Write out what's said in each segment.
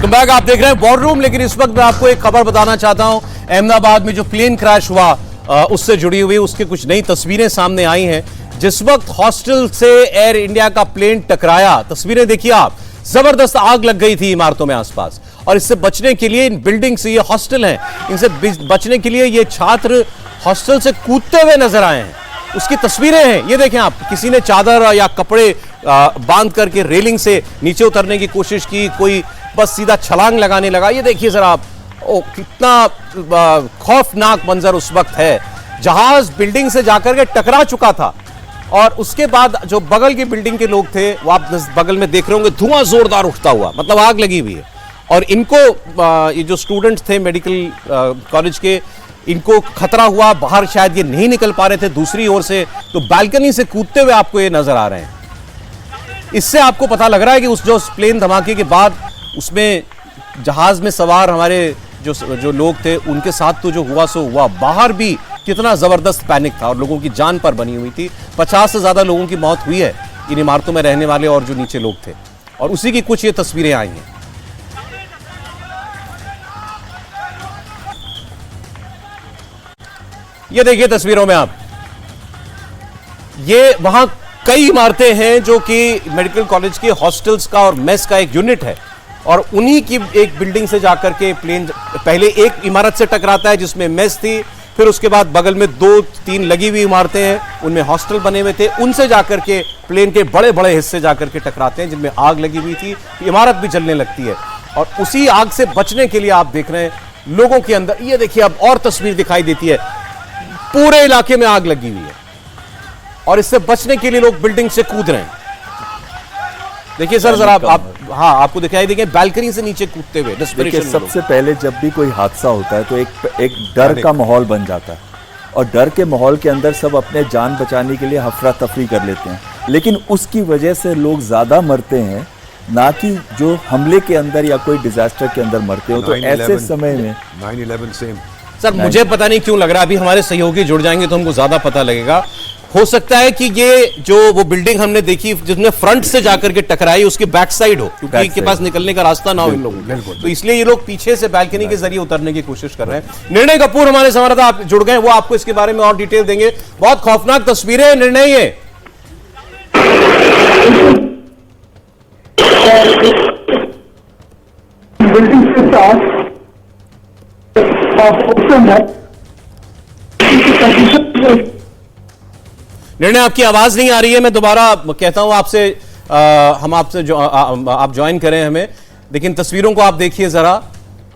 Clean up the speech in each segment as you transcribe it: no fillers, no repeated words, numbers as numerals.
Welcome back. आप देख रहे हैं वॉर रूम। लेकिन इस वक्त मैं आपको एक खबर बताना चाहता हूं। अहमदाबाद में जो प्लेन क्रैश हुआ उससे जुड़ी हुई उसकी कुछ नई तस्वीरें सामने आई हैं। जिस वक्त हॉस्टल से एयर इंडिया का प्लेन टकराया, तस्वीरें देखिए आप, जबरदस्त आग लग गई थी इमारतों में आसपास। और इससे बचने के लिए इन बिल्डिंग से, ये हॉस्टल हैं, इनसे बचने के लिए ये छात्र हॉस्टल से कूदते हुए नजर आए हैं। उसकी तस्वीरें हैं, ये देखें आप। किसी ने चादर या कपड़े बांध करके रेलिंग से नीचे उतरने की कोशिश की, कोई बस सीधा छलांग लगाने लगा। ये देखिए जरा आप, ओ कितना खौफनाक मंजर उस वक्त है। जहाज बिल्डिंग से जाकर के टकरा चुका था और उसके बाद जो बगल की बिल्डिंग के लोग थे वो आप बगल में देख रहे होंगे, धुआं जोरदार उठता हुआ, मतलब आग लगी हुई है। और इनको ये जो स्टूडेंट्स थे मेडिकल कॉलेज के, इनको खतरा हुआ, बाहर शायद ये नहीं निकल पा रहे थे दूसरी ओर से, तो बालकनी से कूदते हुए आपको ये नजर आ रहे हैं। इससे आपको पता लग रहा है कि उस जो प्लेन धमाके के बाद उसमें जहाज में सवार हमारे जो लोग थे उनके साथ तो जो हुआ सो हुआ। बाहर भी कितना जबरदस्त पैनिक था और लोगों की जान पर बनी हुई थी। 50 से ज्यादा लोगों की मौत हुई है इन इमारतों में रहने वाले और जो नीचे लोग थे। और उसी की कुछ ये तस्वीरें आई हैं। ये देखिए तस्वीरों में आप, ये वहां कई इमारतें हैं जो कि मेडिकल कॉलेज के हॉस्टल्स का और मेस का एक यूनिट है। और उन्हीं की एक बिल्डिंग से जाकर के प्लेन पहले एक इमारत से टकराता है जिसमें मेस थी, फिर उसके बाद बगल में 2-3 लगी हुई इमारतें हैं, उनमें हॉस्टल बने हुए थे, उनसे जाकर के प्लेन के बड़े बड़े हिस्से जाकर के टकराते हैं जिनमें आग लगी हुई थी। इमारत भी जलने लगती है और उसी आग से बचने के लिए आप देख रहे हैं लोगों के अंदर, ये देखिए अब और तस्वीर दिखाई देती है, पूरे इलाके में आग लगी हुई है और इससे बचने के लिए लोग बिल्डिंग से कूद रहे हैं। देखिए सर जरा आप हाँ, आपको दिखाई देंगे बालकनी से नीचे कूदते हुए। देखिए सबसे पहले जब भी कोई हादसा होता है तो एक डर का माहौल बन जाता है और डर के माहौल के अंदर सब अपने जान बचाने के लिए हफरा तफरी कर लेते हैं। लेकिन उसकी वजह से लोग ज्यादा मरते हैं, ना कि जो हमले के अंदर या कोई डिजास्टर के अंदर मरते हो। तो ऐसे समय में 9/11 सेम सर, मुझे पता नहीं क्यों लग रहा है, अभी हमारे सहयोगी जुड़ जाएंगे तो हमको ज्यादा पता लगेगा। हो सकता है कि ये जो वो बिल्डिंग हमने देखी जिसमें फ्रंट से जाकर के टकराई उसकी बैक साइड हो, क्योंकि इनके पास निकलने का रास्ता ना हो इन लोगों को, तो इसलिए ये लोग पीछे से बालकनी के जरिए उतरने की कोशिश कर रहे हैं। निर्णय कपूर हमारे संवाददाता आप जुड़ गए, वो आपको इसके बारे में और डिटेल देंगे। बहुत खौफनाक तस्वीरें हैं निर्णय। ये बिल्डिंग के साथ ऑप्शन है। निर्णय आपकी आवाज नहीं आ रही है, मैं दोबारा कहता हूं आपसे, हम आपसे जो आप ज्वाइन करें हमें। लेकिन तस्वीरों को आप देखिए जरा,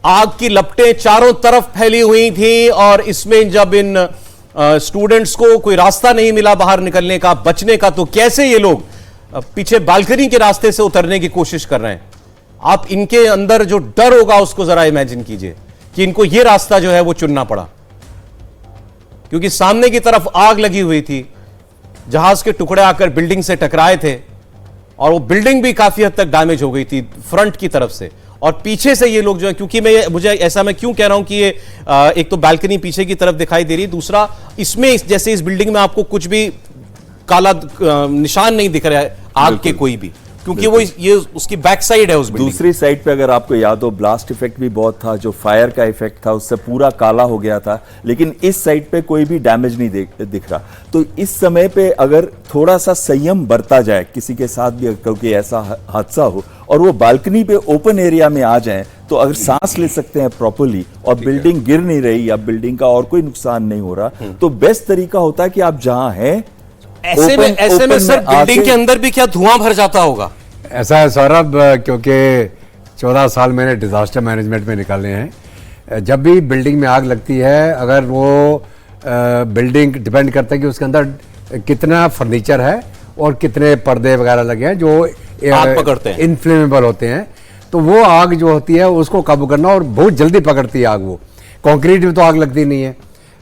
आग की लपटें चारों तरफ फैली हुई थी और इसमें जब इन स्टूडेंट्स को कोई रास्ता नहीं मिला बाहर निकलने का, बचने का, तो कैसे ये लोग पीछे बालकनी के रास्ते से उतरने की कोशिश कर रहे हैं। आप इनके अंदर जो डर होगा उसको जरा इमेजिन कीजिए कि इनको ये रास्ता जो है वो चुनना पड़ा, क्योंकि सामने की तरफ आग लगी हुई थी, जहाज के टुकड़े आकर बिल्डिंग से टकराए थे और वो बिल्डिंग भी काफी हद तक डैमेज हो गई थी फ्रंट की तरफ से। और पीछे से ये लोग जो है, क्योंकि मुझे ऐसा मैं क्यों कह रहा हूं कि ये एक तो बालकनी पीछे की तरफ दिखाई दे रही, दूसरा इसमें जैसे इस बिल्डिंग में आपको कुछ भी काला निशान नहीं दिख रहा है आग के कोई भी, क्योंकि वो ये उसकी बैक साइड है उस बिल्डिंग। दूसरी साइड पे अगर आपको याद हो, ब्लास्ट इफेक्ट भी बहुत था, जो फायर का इफेक्ट था उससे पूरा काला हो गया था। लेकिन इस साइड पे कोई भी डैमेज नहीं दिख रहा। तो इस समय पे अगर थोड़ा सा संयम बरता जाए, किसी के साथ भी क्योंकि ऐसा हादसा हो और वो बालकनी पे ओपन एरिया में आ जाए, तो अगर सांस ले सकते हैं प्रॉपरली और बिल्डिंग गिर नहीं रही या बिल्डिंग का और कोई नुकसान नहीं हो रहा, तो बेस्ट तरीका होता है कि आप जहां हैं ऐसे में सर बिल्डिंग के अंदर भी क्या धुआं भर जाता होगा? ऐसा है सौरभ, क्योंकि 14 साल मैंने डिजास्टर मैनेजमेंट में निकाले हैं। जब भी बिल्डिंग में आग लगती है, अगर वो बिल्डिंग डिपेंड करता है कि उसके अंदर कितना फर्नीचर है और कितने पर्दे वगैरह लगे हैं जो आग पकड़ते हैं, इनफ्लेमेबल होते हैं, तो वो आग जो होती है उसको काबू करना, और बहुत जल्दी पकड़ती है आग। वो कंक्रीट में तो आग लगती नहीं है।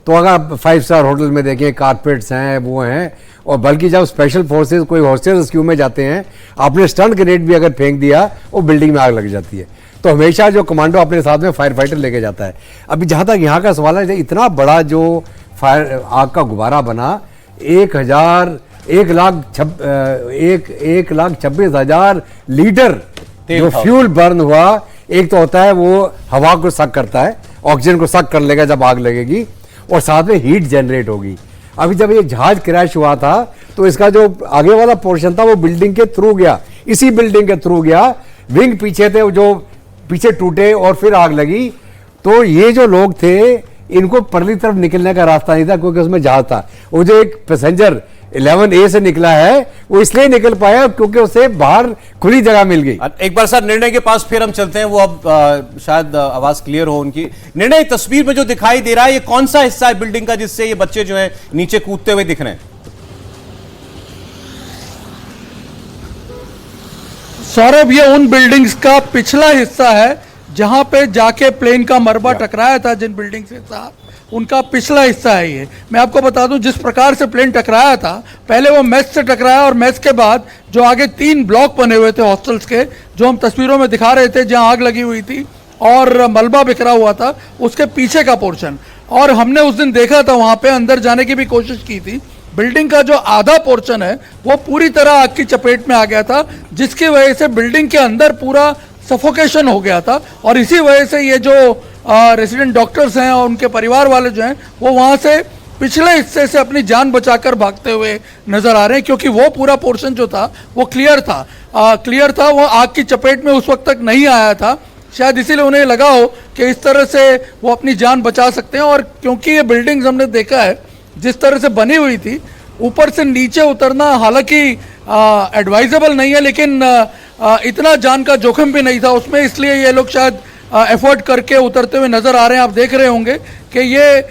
तो अगर आप 5 स्टार होटल में देखें, कारपेट्स हैं, वो हैं, और बल्कि जब स्पेशल फोर्सेस कोई हॉस्टल रेस्क्यू में जाते हैं, आपने स्टंट ग्रेनेड भी अगर फेंक दिया वो बिल्डिंग में आग लग जाती है। तो हमेशा जो कमांडो अपने साथ में फायर फाइटर लेके जाता है। अभी जहाँ तक यहाँ का सवाल है, इतना बड़ा जो फायर आग का गुब्बारा बना, 1,26,000 लीटर जो फ्यूल बर्न हुआ, एक तो होता है वो हवा को सक करता है, ऑक्सीजन को सक कर लेगा जब आग लगेगी, और साथ में हीट जनरेट होगी। अभी जब ये जहाज क्रैश हुआ था तो इसका जो आगे वाला पोर्शन था वो बिल्डिंग के थ्रू गया, इसी बिल्डिंग के थ्रू गया, विंग पीछे थे जो पीछे टूटे और फिर आग लगी। तो ये जो लोग थे इनको परली तरफ निकलने का रास्ता नहीं था क्योंकि उसमें जहाज था। वो जो एक पैसेंजर 11A से निकला है वो इसलिए निकल पाया क्योंकि उसे बाहर खुली जगह मिल गई। एक बार सर निर्णय के पास फिर हम चलते हैं, वो अब शायद आवाज क्लियर हो उनकी। निर्णय, तस्वीर में जो दिखाई दे रहा है ये कौन सा हिस्सा है बिल्डिंग का जिससे ये बच्चे जो है नीचे कूदते हुए दिख रहे हैं? सौरभ, ये उन बिल्डिंग्स का पिछला हिस्सा है जहां पे जाके प्लेन का मलबा टकराया था। जिन बिल्डिंग के साथ उनका पिछला हिस्सा है ये। मैं आपको बता दूं, जिस प्रकार से प्लेन टकराया था, पहले वो मेस से टकराया और मेस के बाद जो आगे 3 ब्लॉक बने हुए थे हॉस्टल्स के, जो हम तस्वीरों में दिखा रहे थे, जहां आग लगी हुई थी और मलबा बिखरा हुआ था, उसके पीछे का पोर्शन। और हमने उस दिन देखा था, वहां पे अंदर जाने की भी कोशिश की थी। बिल्डिंग का जो आधा पोर्शन है वो पूरी तरह आग की चपेट में आ गया था, जिसकी वजह से बिल्डिंग के अंदर पूरा सफोकेशन हो गया था। और इसी वजह से ये जो रेसिडेंट डॉक्टर्स हैं और उनके परिवार वाले जो हैं वो वहाँ से पिछले हिस्से से अपनी जान बचाकर भागते हुए नजर आ रहे हैं, क्योंकि वो पूरा पोर्शन जो था वो क्लियर था। वो आग की चपेट में उस वक्त तक नहीं आया था, शायद इसीलिए उन्हें लगा हो कि इस तरह से वो अपनी जान बचा सकते हैं। और क्योंकि ये बिल्डिंग्स हमने देखा है जिस तरह से बनी हुई थी, ऊपर से नीचे उतरना हालांकि एडवाइजेबल नहीं है, लेकिन इतना जान का जोखिम भी नहीं था उसमें, इसलिए ये लोग शायद एफर्ट करके उतरते हुए नजर आ रहे हैं। आप देख रहे होंगे कि ये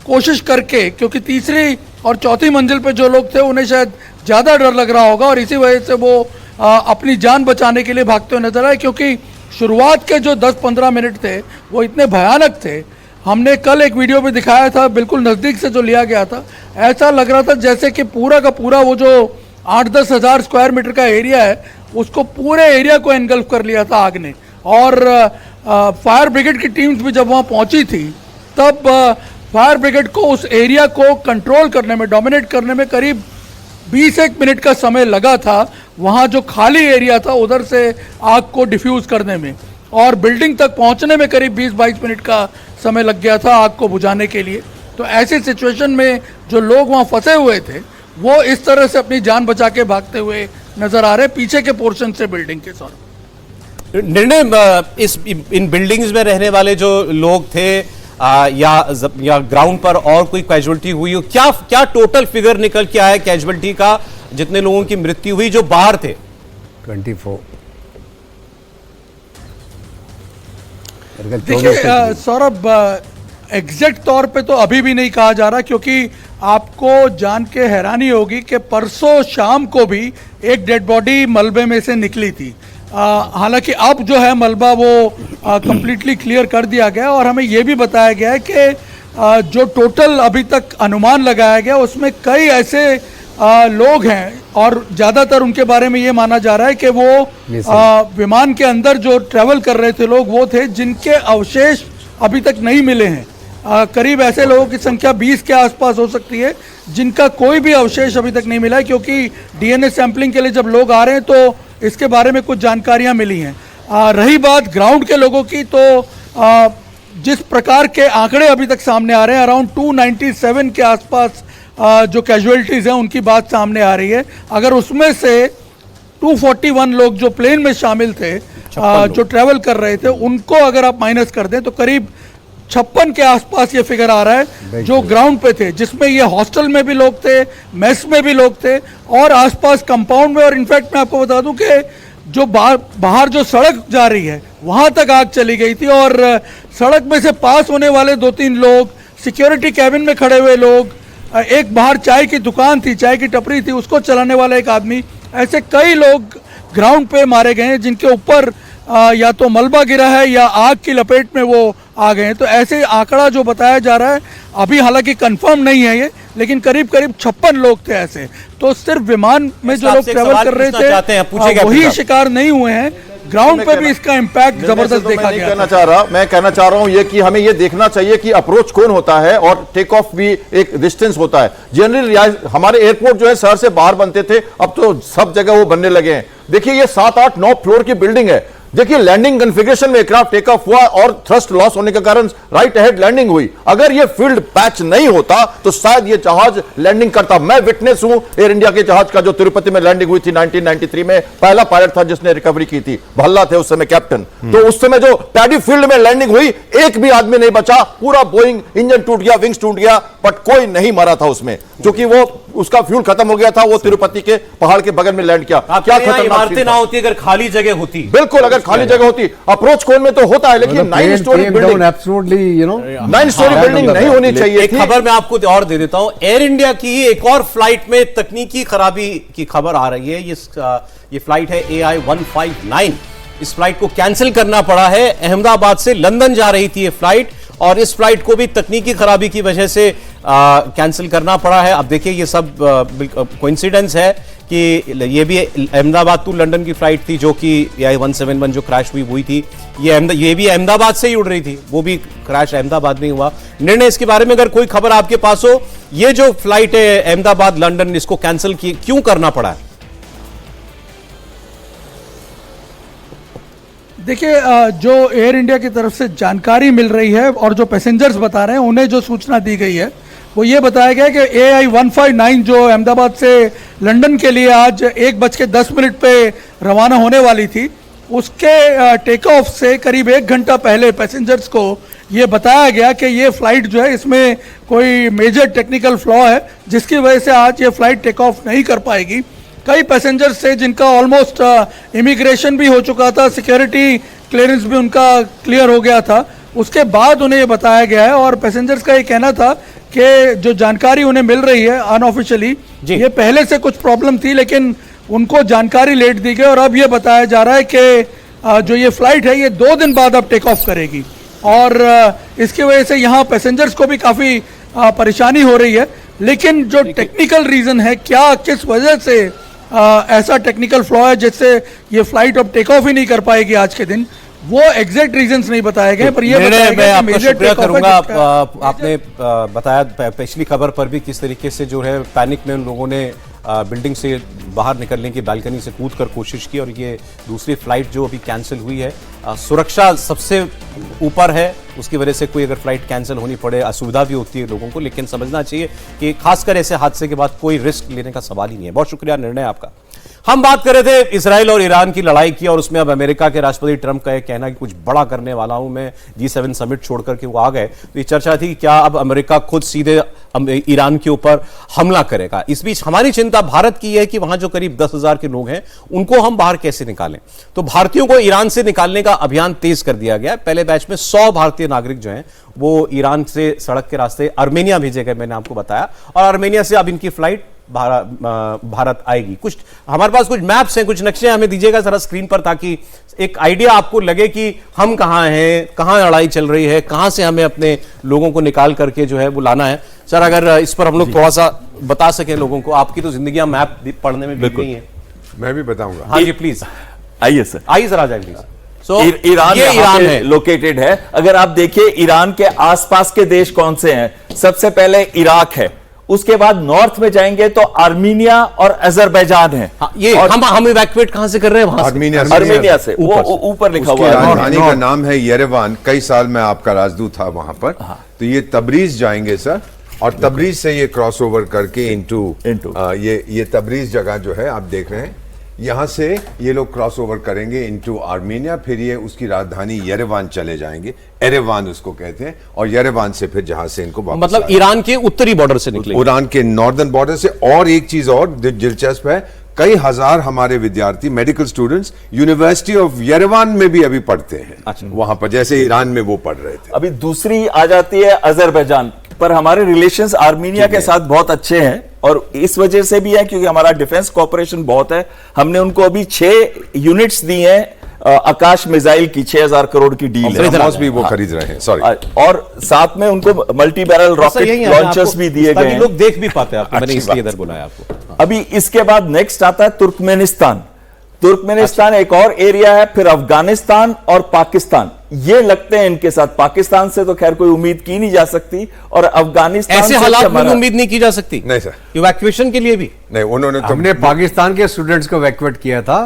कोशिश करके, क्योंकि तीसरी और चौथी मंजिल पे जो लोग थे उन्हें शायद ज़्यादा डर लग रहा होगा और इसी वजह से वो अपनी जान बचाने के लिए भागते हुए नजर आए, क्योंकि शुरुआत के जो 10-15 मिनट थे वो इतने भयानक थे। हमने कल एक वीडियो भी दिखाया था, बिल्कुल नज़दीक से जो लिया गया था, ऐसा लग रहा था जैसे कि पूरा का पूरा वो जो 8-10 हज़ार स्क्वायर मीटर का एरिया है उसको पूरे एरिया को एनगल्फ कर लिया था आग ने। और फायर ब्रिगेड की टीम्स भी जब वहाँ पहुँची थी तब फायर ब्रिगेड को उस एरिया को कंट्रोल करने में, डोमिनेट करने में करीब 20-1 मिनट का समय लगा था। वहाँ जो खाली एरिया था उधर से आग को डिफ्यूज़ करने में, और बिल्डिंग तक पहुँचने में करीब 20-22 मिनट का समय लग गया था आग को बुझाने के लिए। तो ऐसी सिचुएशन में जो लोग वहाँ फंसे हुए थे वो इस तरह से अपनी जान बचा के भागते हुए नजर आ रहे पीछे के पोर्शन से बिल्डिंग के। सॉरी निर्णय, इन बिल्डिंग्स में रहने वाले जो लोग थे या ग्राउंड पर और कोई कैजुअलिटी हुई हो, क्या टोटल फिगर निकल के आया कैजुअलिटी का, जितने लोगों की मृत्यु हुई जो बाहर थे? 24। देखिए सौरभ, एग्जैक्ट तौर पे तो अभी भी नहीं कहा जा रहा, क्योंकि आपको जान के हैरानी होगी कि परसों शाम को भी एक डेड बॉडी मलबे में से निकली थी। हालांकि अब जो है मलबा वो कंप्लीटली क्लियर कर दिया गया, और हमें ये भी बताया गया है कि जो टोटल अभी तक अनुमान लगाया गया उसमें कई ऐसे लोग हैं और ज़्यादातर उनके बारे में ये माना जा रहा है कि वो विमान के अंदर जो ट्रैवल कर रहे थे लोग वो थे जिनके अवशेष अभी तक नहीं मिले हैं। करीब ऐसे लोगों की संख्या 20 के आसपास हो सकती है जिनका कोई भी अवशेष अभी तक नहीं मिला है, क्योंकि डीएनए सैंपलिंग के लिए जब लोग आ रहे हैं तो इसके बारे में कुछ जानकारियां मिली हैं। रही बात ग्राउंड के लोगों की, तो जिस प्रकार के आंकड़े अभी तक सामने आ रहे हैं, अराउंड 297 के आसपास जो कैजुअलिटीज़ हैं उनकी बात सामने आ रही है। अगर उसमें से 241 लोग जो प्लेन में शामिल थे, जो ट्रैवल कर रहे थे, उनको अगर आप माइनस कर दें तो करीब 56 के आसपास ये फिगर आ रहा है जो ग्राउंड पे थे, जिसमें ये हॉस्टल में भी लोग थे, मेस में भी लोग थे और आसपास कंपाउंड में। और इनफैक्ट मैं आपको बता दूं कि जो बाहर जो सड़क जा रही है वहां तक आग चली गई थी, और सड़क में से पास होने वाले 2-3 लोग, सिक्योरिटी कैबिन में खड़े हुए लोग, एक बाहर चाय की दुकान थी, चाय की टपरी थी, उसको चलाने वाला एक आदमी, ऐसे कई लोग ग्राउंड पे मारे गए हैं जिनके ऊपर या तो मलबा गिरा है या आग की लपेट में वो आ गए हैं। तो ऐसे आंकड़ा जो बताया जा रहा है, अभी हालांकि कंफर्म नहीं है ये, लेकिन करीब 56 लोग थे ऐसे। तो सिर्फ विमान में जो लोग ट्रैवल कर रहे थे वही शिकार नहीं हुए हैं, ग्राउंड पे भी इसका इम्पैक्ट जबरदस्त देखा गया। मैं कहना चाह रहा हूं ये कि हमें ये देखना चाहिए कि अप्रोच कौन होता है और टेक ऑफ भी एक डिस्टेंस होता है। जनरली हमारे एयरपोर्ट जो है शहर से बाहर बनते थे, अब तो सब जगह वो बनने लगे हैं। देखिए ये 7-8-9 फ्लोर की बिल्डिंग है, देखिए लैंडिंग कॉन्फ़िगरेशन में एयरक्राफ्ट टेक ऑफ हुआ और थ्रस्ट लॉस होने के कारण राइट अहेड लैंडिंग हुई। अगर ये फील्ड पैच नहीं होता तो शायद ये जहाज लैंडिंग करता। मैं विटनेस हूं एयर इंडिया के जहाज का जो तिरुपति में लैंडिंग हुई थी 1993 में। पहला पायलट था जिसने रिकवरी की थी, भल्ला थे उस समय कैप्टन। तो उस समय जो पैडी फील्ड में लैंडिंग हुई, एक भी आदमी नहीं बचा, पूरा बोइंग इंजन टूट गया, विंग्स टूट गया, बट कोई नहीं मरा था उसमें, क्योंकि वो उसका फ्यूल खत्म हो गया था। वो तिरुपति के पहाड़ के बगल में लैंड किया। क्या खतरनाक इमारतें ना होती अगर खाली जगह होती। बिल्कुल, अगर खाली जगह होती। अप्रोच कोन में तो होता है, लेकिन 9 story building, absolutely you know 9 story building नहीं होनी चाहिए एक थी। खबर मैं आपको और दे देता हूं, एयर इंडिया की ही एक और फ्लाइट में तकनीकी खराबी की खबर आ रही है। ये फ्लाइट है AI 159। इस फ्लाइट को कैंसिल करना पड़ा है। अहमदाबाद से लंदन जा रही थी ये फ्लाइट, और इस फ्लाइट को भी तकनीकी खराबी की वजह से कैंसिल करना पड़ा है। अब देखिए ये सब कोइंसिडेंस है कि ये भी अहमदाबाद टू लंदन की फ्लाइट थी, जो कि AI 171 जो क्रैश हुई थी, ये भी अहमदाबाद से ही उड़ रही थी, वो भी क्रैश अहमदाबाद में हुआ। निर्णय इसके बारे में अगर कोई खबर आपके पास हो, ये जो फ्लाइट है अहमदाबाद लंदन, इसको कैंसिल क्यों करना पड़ा है? देखिए, जो एयर इंडिया की तरफ से जानकारी मिल रही है और जो पैसेंजर्स बता रहे हैं, उन्हें जो सूचना दी गई है वो ये बताया गया कि AI 159 जो अहमदाबाद से लंदन के लिए आज 1:10 पे रवाना होने वाली थी, उसके टेक ऑफ से करीब 1 घंटा पहले पैसेंजर्स को ये बताया गया कि ये फ्लाइट जो है इसमें कोई मेजर टेक्निकल फ्लॉ है, जिसकी वजह से आज ये फ्लाइट टेक ऑफ नहीं कर पाएगी। कई पैसेंजर्स थे जिनका ऑलमोस्ट इमिग्रेशन भी हो चुका था, सिक्योरिटी क्लियरेंस भी उनका क्लियर हो गया था, उसके बाद उन्हें ये बताया गया है। और पैसेंजर्स का ये कहना था कि जो जानकारी उन्हें मिल रही है अनऑफिशियली, ये पहले से कुछ प्रॉब्लम थी लेकिन उनको जानकारी लेट दी गई, और अब ये बताया जा रहा है कि जो ये फ्लाइट है ये 2 दिन बाद अब टेक ऑफ करेगी। और इसकी वजह से यहाँ पैसेंजर्स को भी काफ़ी परेशानी हो रही है। लेकिन जो टेक्निकल रीज़न है, क्या किस वजह से ऐसा टेक्निकल फ्लॉ है जिससे ये फ्लाइट अब टेक ऑफ ही नहीं कर पाएगी आज के दिन, वो एग्जैक्ट रीजंस नहीं बताए गए। पर ये बताया मैं गया आपका शुक्रिया करूंगा। आपने बताया पिछली खबर पर भी किस तरीके से जो है पैनिक में उन लोगों ने बिल्डिंग से बाहर निकलने की बालकनी से कूद कर कोशिश की, और ये दूसरी फ्लाइट जो अभी कैंसिल हुई है, सुरक्षा सबसे ऊपर है, उसकी वजह से कोई अगर फ्लाइट कैंसिल होनी पड़े असुविधा भी होती है लोगों को, लेकिन समझना चाहिए कि खासकर ऐसे हादसे के बाद कोई रिस्क लेने का सवाल ही नहीं है। बहुत शुक्रिया निर्णय आपका। हम बात कर रहे थे इजराइल और ईरान की लड़ाई की, और उसमें अब अमेरिका के राष्ट्रपति ट्रंप का यह कहना कि कुछ बड़ा करने वाला हूं मैं, G7 समिट छोड़कर के वो आ गए। तो ये चर्चा थी कि क्या अब अमेरिका खुद सीधे ईरान के ऊपर हमला करेगा। इस बीच हमारी चिंता भारत की है कि वहां जो करीब 10,000 के लोग हैं उनको हम बाहर कैसे निकालें। तो भारतीयों को ईरान से निकालने का अभियान तेज कर दिया गया। पहले बैच में 100 भारतीय नागरिक जो हैं वो ईरान से सड़क के रास्ते आर्मेनिया भेजे गए, मैंने आपको बताया, और आर्मेनिया से अब इनकी फ्लाइट भारत आएगी। कुछ हमारे पास कुछ मैप्स हैं, कुछ नक्शे हमें दीजिएगा जरा स्क्रीन पर, ताकि एक आइडिया आपको लगे कि हम कहां हैं, कहां लड़ाई चल रही है, कहां से हमें अपने लोगों को निकाल करके जो है वो लाना है। सर अगर इस पर हम लोग थोड़ा सा बता सके लोगों को, आपकी तो जिंदगियां मैप पढ़ने में बीत गई हैं। मैं भी बताऊंगा। हाँ जी प्लीज आइए सर, आइए सर, आ जाए प्लीज। ईरान ये ईरान है, लोकेटेड है। अगर आप देखिए ईरान के आसपास के देश कौन से हैं, सबसे पहले इराक है, उसके बाद नॉर्थ में जाएंगे तो आर्मीनिया और अजरबैजान है। हाँ, ये हम इवैक्यूएट कहां से कर रहे हैं? वहां आर्मीनिया से वो ऊपर लिखा उसकी हुआ है। राजधानी का नाम है येरेवान। कई साल मैं आपका राजदूत था वहां पर। तो ये तबरीज जाएंगे सर, और तबरीज से ये क्रॉस ओवर करके इनटू ये तबरीज जगह जो है आप देख रहे हैं, यहां से ये लोग क्रॉस ओवर करेंगे इनटू आर्मेनिया, फिर ये उसकी राजधानी येरेवान चले जाएंगे, एरेवान उसको कहते हैं, और येरेवान से फिर जहां से इनको वापस मतलब ईरान के उत्तरी बॉर्डर से निकले, ईरान के नॉर्दर्न बॉर्डर से। और एक चीज और दिलचस्प है, कई हजार हमारे विद्यार्थी medical students university of Yerevan में भी अभी पढ़ते हैं। अच्छा। वहां पर जैसे ईरान में वो पढ़ रहे थे। अभी दूसरी आ जाती है अजरबैजान पर। हमारे रिलेशंस आर्मीनिया के साथ बहुत अच्छे हैं, और इस वजह से भी है क्योंकि हमारा डिफेंस कॉर्पोरेशन बहुत है। हमने उनको अभी 6 यूनिट्स दी हैं आकाश मिसाइल की, 6,000 करोड़ की डील है, भी वो खरीद रहे हैं। सॉरी, और साथ में उनको मल्टी बैरल रॉकेट लॉन्चर्स भी दिए गए हैं, लोग देख भी पाते हैं आपको, मैंने इसलिए इधर बुलाया आपको। अभी इसके बाद नेक्स्ट आता है तुर्कमेनिस्तान। तुर्कमेनिस्तान एक और एरिया है, फिर अफगानिस्तान और पाकिस्तान, ये लगते हैं इनके साथ। पाकिस्तान से तो खैर कोई उम्मीद की नहीं जा सकती, और अफगानिस्तान ऐसे हालात में उम्मीद नहीं की जा सकती। नहीं सर, इवैक्यूएशन के लिए भी नहीं। उन्होंने हमने पाकिस्तान के स्टूडेंट्स को इवैक्यूएट किया था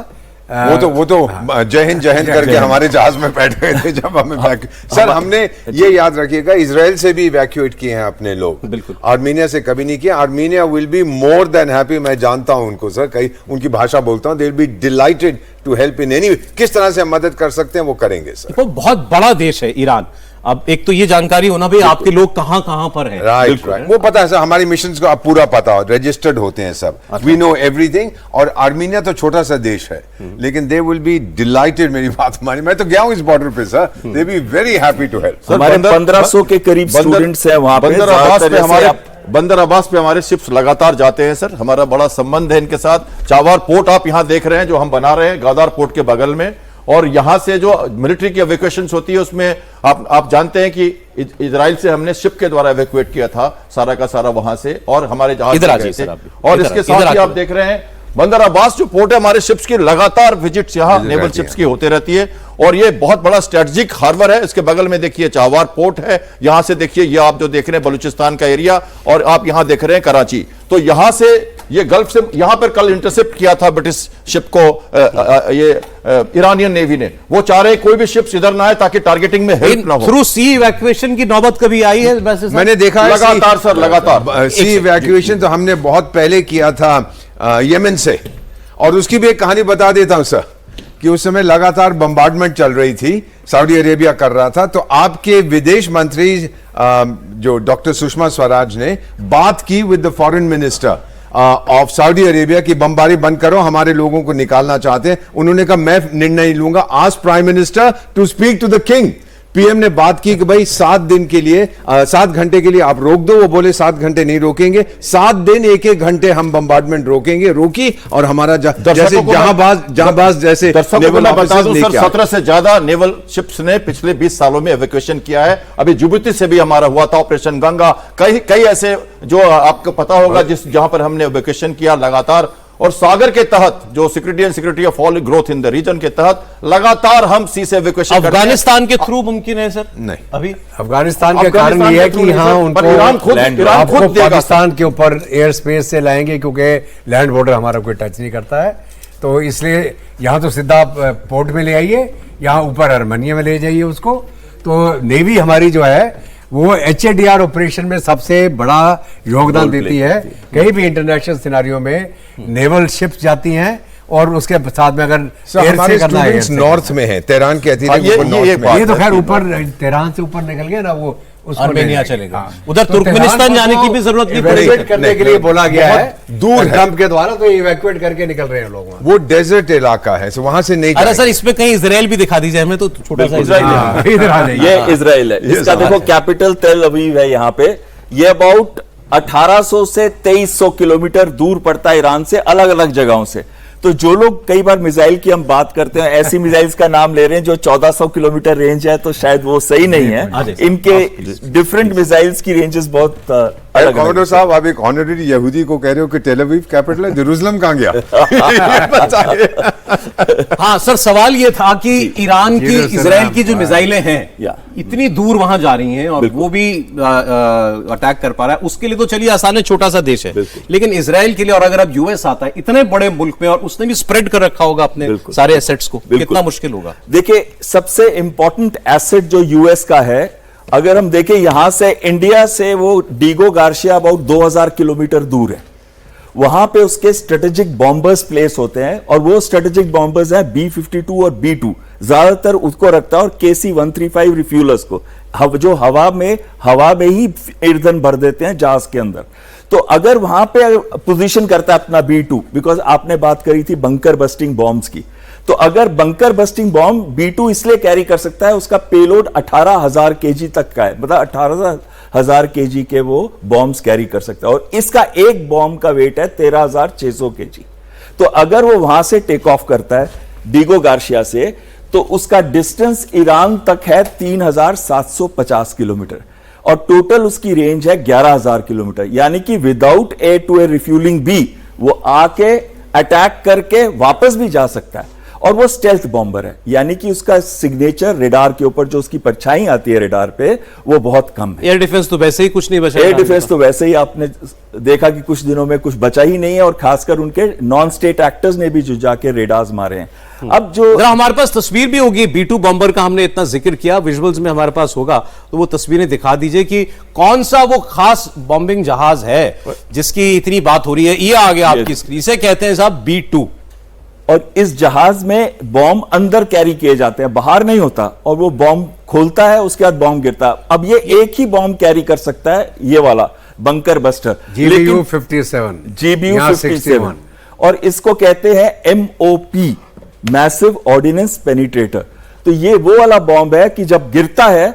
वो तो जय हिंद करके हमारे जहाज में बैठ गए थे जब हमें सर हमने ये याद रखिएगा इजराइल से भी इवैक्यूएट किए हैं अपने लोग, बिल्कुल। आर्मीनिया से कभी नहीं किया। Armenia will be more than happy, मैं जानता हूं उनको सर, कई उनकी भाषा बोलता हूं, they will be delighted to help in any, किस तरह से हम मदद कर सकते हैं वो करेंगे सर। वो बहुत बड़ा देश है ईरान। अब एक तो ये जानकारी होना भाई आपके लोग कहां कहां पर हैं। राइट, वो पता है सर, हमारी मिशन को आप पूरा पता हो, रजिस्टर्ड होते हैं सब, वी नो एवरीथिंग। और आर्मीनिया तो छोटा सा देश है लेकिन दे विल बी डिलाइटेड, मेरी बात मानी, मैं तो गया हूं इस बॉर्डर पे sir, they be very happy to help. हमारे 1500 के करीब स्टूडेंट्स हैं वहां पे। बंदर अब्बास पे हमारे शिप्स लगातार जाते हैं सर, हमारा बड़ा संबंध है इनके साथ। चावार पोर्ट आप यहां देख रहे हैं जो हम बना रहे हैं, गादार पोर्ट के बगल में, और यहां से जो मिलिट्री की एवेक्यूएशन होती है उसमें आप जानते हैं कि इजराइल से हमने शिप के द्वारा एवेक्यूएट किया था सारा का सारा वहां से, और हमारे जहाज गए थे। और इसके साथ ही आप देख रहे हैं बंदर अब्बास जो पोर्ट है, हमारे शिप्स की लगातार विजिट्स यहां नेवल शिप्स की होते रहती है, और ये बहुत बड़ा स्ट्रेटेजिक हार्बर है। इसके बगल में देखिए चावार पोर्ट है, यहां से देखिए ये आप जो देख रहे हैं बलूचिस्तान का एरिया, और आप यहां देख रहे हैं कराची। तो यहां से ये गल्फ से यहां पर कल इंटरसेप्ट किया था ब्रिटिश शिप को ईरानियन नेवी ने। वो चाह रहे कोई भी शिप्स इधर ना आए ताकि टारगेटिंग में हेल्प ना हो। थ्रू सी इवैक्यूएशन की नौबत कभी आई है वैसे? मैंने देखा है लगातार सर, लगातार सी इवैक्यूएशन तो हमने बहुत पहले किया था यमन से, और उसकी भी एक कहानी बता देता हूं सर, कि उस समय लगातार बम्बार्डमेंट चल रही थी, सऊदी अरेबिया कर रहा था, तो आपके विदेश मंत्री जो डॉक्टर सुषमा स्वराज ने बात की with the foreign minister of Saudi Arabia की बमबारी बंद करो, हमारे लोगों को निकालना चाहते हैं। उन्होंने कहा मैं निर्णय लूंगा, ask prime minister to speak to the king. PM ने बात की कि भाई 7 दिन के लिए 7 घंटे के लिए आप रोक दो। वो बोले 7 घंटे नहीं रोकेंगे, 7 दिन 1-1 घंटे हम बम्बार्डमेंट रोकेंगे। रोकी, और हमारा जैसे जहांबाज जैसे नेवल बता दूं सर, 17 से ज्यादा नेवल शिप्स ने पिछले 20 सालों में एवेक्यूएशन किया है। अभी जिबूती से भी हमारा हुआ था ऑपरेशन गंगा, कई ऐसे जो आपको पता होगा जहां पर हमने एवेक्यूएशन किया लगातार। और सागर के तहत जो security of all growth in the region के तहत लगातार हम सी से एवेक्यूएशन करते हैं। अफगानिस्तान के थ्रू मुमकिन है सर? नहीं, अभी अफगानिस्तान के कारण ये है कि यहाँ उनको ईरान खुद पाकिस्तान के ऊपर एयर स्पेस से लाएंगे, क्योंकि लैंड बॉर्डर हमारा कोई टच नहीं करता है। तो इसलिए यहाँ तो सीधा पोर्ट में ले आइए, यहाँ ऊपर अर्मेनिया में ले जाइए उसको। तो नेवी हमारी जो है वो HADR ऑपरेशन में सबसे बड़ा योगदान देती है। कहीं भी इंटरनेशनल सिनारियों में नेवल शिप्स जाती हैं, और उसके साथ में अगर हमारे स्टूडेंट्स नॉर्थ में हैं, तेहरान के ये तो खैर ऊपर तेहरान से ऊपर निकल गया ना, वो आर्मेनिया चलेगा, उधर तुर्कमेनिस्तान जाने की भी जरूरत नहीं पड़ेगी। करने के लिए बोला गया है, दूर है ट्रंप के द्वारा, तो इवैक्यूएट करके निकल रहे हैं लोग। वो डेजर्ट इलाका है, वहां से नहीं। अरे सर इसमें कहीं इजराइल भी दिखा दीजिए हमें, तो छोटा सा इजराइल, ये इजराइल है। इसका देखो कैपिटल तेल अवीव है यहाँ पे। ये अबाउट 1800 से 2300 किलोमीटर दूर पड़ता है ईरान से, अलग अलग जगहों से। तो जो लोग कई बार मिसाइल की हम बात करते हैं, ऐसी मिसाइल्स का नाम ले रहे हैं जो 1400 किलोमीटर रेंज है, तो शायद वो सही नहीं है। इनके डिफरेंट मिसाइल्स की रेंजेस बहुत अलग है। कॉमोडोर साहब, आप एक ऑनरेरी यहूदी को कह रहे हो कि टेल अवीव कैपिटल है, जेरूसलम कहां गया? हाँ सर, सवाल ये था कि ईरान की इजराइल की जो मिसाइलें हैं इतनी दूर वहां जा रही हैं, और वो भी अटैक कर पा रहा है, उसके लिए तो चलिए आसान है, छोटा सा देश है। लेकिन इजराइल के लिए, और अगर अब यूएस आता है इतने बड़े मुल्क में, और उसने भी स्प्रेड कर रखा होगा अपने सारे एसेट्स को, कितना मुश्किल होगा। देखिए, सबसे इंपॉर्टेंट एसेट जो यूएस का है, अगर हम देखें यहां से इंडिया से, वो डीगो गार्शिया अबाउट 2000 किलोमीटर दूर है। वहां पे उसके स्ट्रेटेजिक बॉम्बर्स प्लेस होते हैं, और वो स्ट्रेटेजिक बॉम्बर्स हैं B-52 और B-2, ज्यादातर उसको रखता है, और KC-135 रिफ्यूलर्स को, जो हवा में ही ईंधन भर देते हैं जहाज के अंदर। तो अगर वहां पे पोजीशन करता है अपना B-2, बिकॉज आपने बात करी थी बंकर बस्टिंग बॉम्ब्स की, तो अगर बंकर बस्टिंग बॉम्ब B-2 इसलिए कैरी कर सकता है, उसका पेलोड 18,000 kg तक का है, मतलब 18,000 kg के वो बॉम्ब्स कैरी कर सकता है, और इसका एक बॉम्ब का वेट है 13,600 kg। तो अगर वो वहां से टेक ऑफ करता है डीगो गार्शिया से, तो उसका डिस्टेंस ईरान तक है 3,750 किलोमीटर, और टोटल उसकी रेंज है 11,000 किलोमीटर। यानी कि without air to air refuelling भी वो आके अटैक करके वापस भी जा सकता है। और वो स्टेल्थ बॉम्बर है, यानी कि उसका सिग्नेचर रेडार के ऊपर जो उसकी परछाई आती है रेडार पे वो बहुत कम है। एयर डिफेंस तो वैसे ही कुछ नहीं बचा, एयर डिफेंस तो वैसे ही आपने देखा कि कुछ दिनों में कुछ बचा ही नहीं है, और खासकर उनके नॉन स्टेट एक्टर्स ने भी जो जाके रेडार्स मारे हैं। अब जो जरा हमारे पास तस्वीर भी होगी B2 बॉम्बर का, हमने इतना जिक्र किया, विजुअल्स में हमारे पास होगा, तो वो तस्वीरें दिखा दीजिए कि कौन सा वो खास बॉम्बिंग जहाज है जिसकी इतनी बात हो रही है। ये आ गया आपकी स्क्रीन, इसे कहते हैं साहब B2। और इस जहाज में बॉम्ब अंदर कैरी किए जाते हैं, बाहर नहीं होता, और वो बॉम्ब खोलता है, उसके बाद बॉम्ब गिरता है। अब ये एक ही बॉम्ब कैरी कर सकता है, ये वाला बंकर बस्टर, GBU 57, GBU यहाँ 57, और इसको कहते हैं MOP, मैसिव ऑर्डिनेंस पेनिट्रेटर। तो ये वो वाला बॉम्ब है कि जब गिरता है,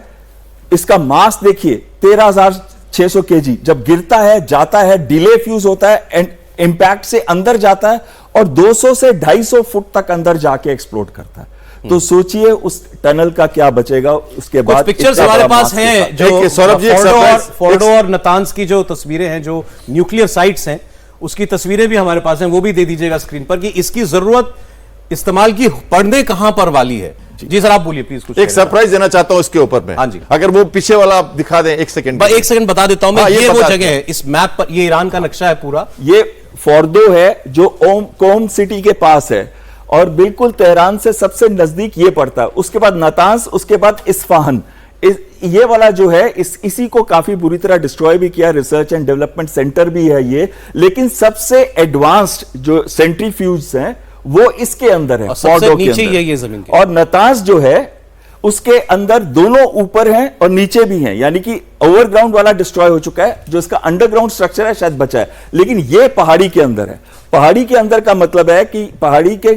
इसका मास देखिए 13,600 kg, जब गिरता है, जाता है, डिले फ्यूज होता है, एंड इंपैक्ट से अंदर जाता है और 200 से 250 फुट तक अंदर जाके एक्सप्लोड करता है। तो सोचिए उस टनल का क्या बचेगा उसके कुछ बाद। पिक्चर्स इतना हमारे बड़ा पास मास के हैं साथ। जो देखिए, सौरभ जी, एक surprise- फोर्डो और नतांस की जो तस्वीरें हैं, जो न्यूक्लियर साइट्स हैं, उसकी तस्वीरें भी हमारे पास हैं, वो भी दे दीजिएगा स्क्रीन पर कि इसकी जरूरत इस्तेमाल की पड़ने कहां पर वाली है। जी सर, आप बोलिए प्लीज। कुछ एक सरप्राइज देना चाहता हूं इसके ऊपर में। हाँ जी। अगर वो पीछे वाला आप दिखा दें, एक सेकंड। एक सेकंड बता देता हूं मैं, हाँ, ये वो बता जगह दें। है इस मैप पर, ये ईरान का नक्शा है पूरा। ये फोर्डो है जो कोम सिटी के पास है, और बिल्कुल तेहरान से सबसे नजदीक ये पड़ता है। उसके बाद नतांस, उसके बाद इस्फहान। ये वाला जो है इसी को काफी बुरी तरह डिस्ट्रॉय भी किया, रिसर्च एंड डेवलपमेंट सेंटर भी है ये, लेकिन सबसे एडवांस्ड जो सेंट्रीफ्यूज हैं वो इसके अंदर है, और सबसे फोर्डो के नीचे अंदर। ही है ये जमीन के। और नतांस जो है उसके अंदर दोनों ऊपर हैं और नीचे भी हैं, यानी कि ओवरग्राउंड वाला डिस्ट्रॉय हो चुका है, जो इसका अंडरग्राउंड स्ट्रक्चर है शायद बचा है, लेकिन ये पहाड़ी के अंदर है। पहाड़ी के अंदर का मतलब है कि पहाड़ी के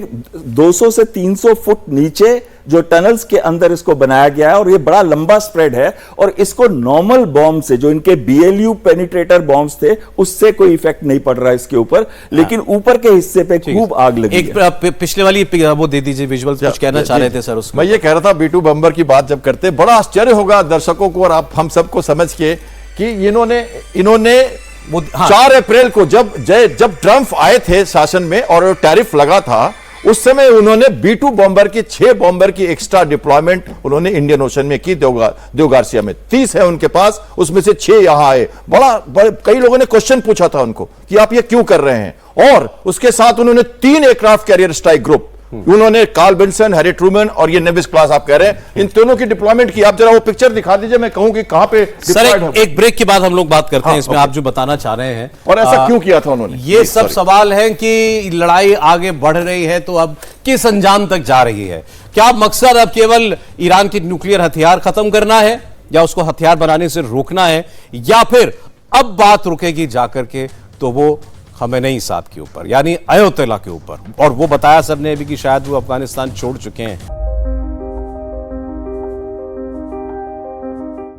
200 से 300 फुट नीचे जो टनल्स के अंदर इसको बनाया गया है, और ये बड़ा लंबा स्प्रेड है, और इसको नॉर्मल बॉम्ब से, जो इनके BLU पेनिट्रेटर बॉम्ब्स थे, उससे कोई इफेक्ट नहीं पड़ रहा है इसके ऊपर, लेकिन ऊपर के हिस्से पे खूब आग लगी एक है। पिछले वाली वो दे दीजिए विजुअल्स, कुछ कहना चाह रहे थे सर उसमें। मैं ये कह रहा था, B2 बम्बर की बात जब करते, बड़ा आश्चर्य होगा दर्शकों को और आप हम सबको समझ के कि इन्होंने वो, हाँ। 4 अप्रैल को जब ट्रम्प आए थे शासन में और टैरिफ लगा था, उस समय उन्होंने B2 बॉम्बर की 6 बॉम्बर की एक्स्ट्रा डिप्लॉयमेंट उन्होंने इंडियन ओशन में की। देवगार्सिया में 30 है उनके पास, उसमें से 6 यहां आए। कई लोगों ने क्वेश्चन पूछा था उनको कि आप ये क्यों कर रहे हैं। और उसके साथ उन्होंने 3 एयरक्राफ्ट कैरियर स्ट्राइक ग्रुप, उन्होंने कार्ल विल्सन, हैरी ट्रूमैन और ये नेविस क्लास आप कह रहे हैं, इन तीनों की डिप्लॉयमेंट की। आप जरा वो पिक्चर दिखा दीजिए, मैं कहूं कि कहां पे सर एक ब्रेक के बाद हम लोग बात करते हैं इसमें, आप जो बताना चाह रहे हैं। और ऐसा क्यों किया था उन्होंने, ये सब सवाल हैं कि लड़ाई आगे बढ़ रही है तो अब किस अंजाम तक जा रही है। क्या मकसद अब केवल ईरान की न्यूक्लियर हथियार खत्म करना है, या उसको हथियार बनाने से रोकना है, या फिर अब बात रुकेगी जाकर के तो वो खमेनेई साहब के ऊपर, यानी अयोतला के ऊपर। और वो बताया सबने अभी कि शायद वो अफगानिस्तान छोड़ चुके हैं।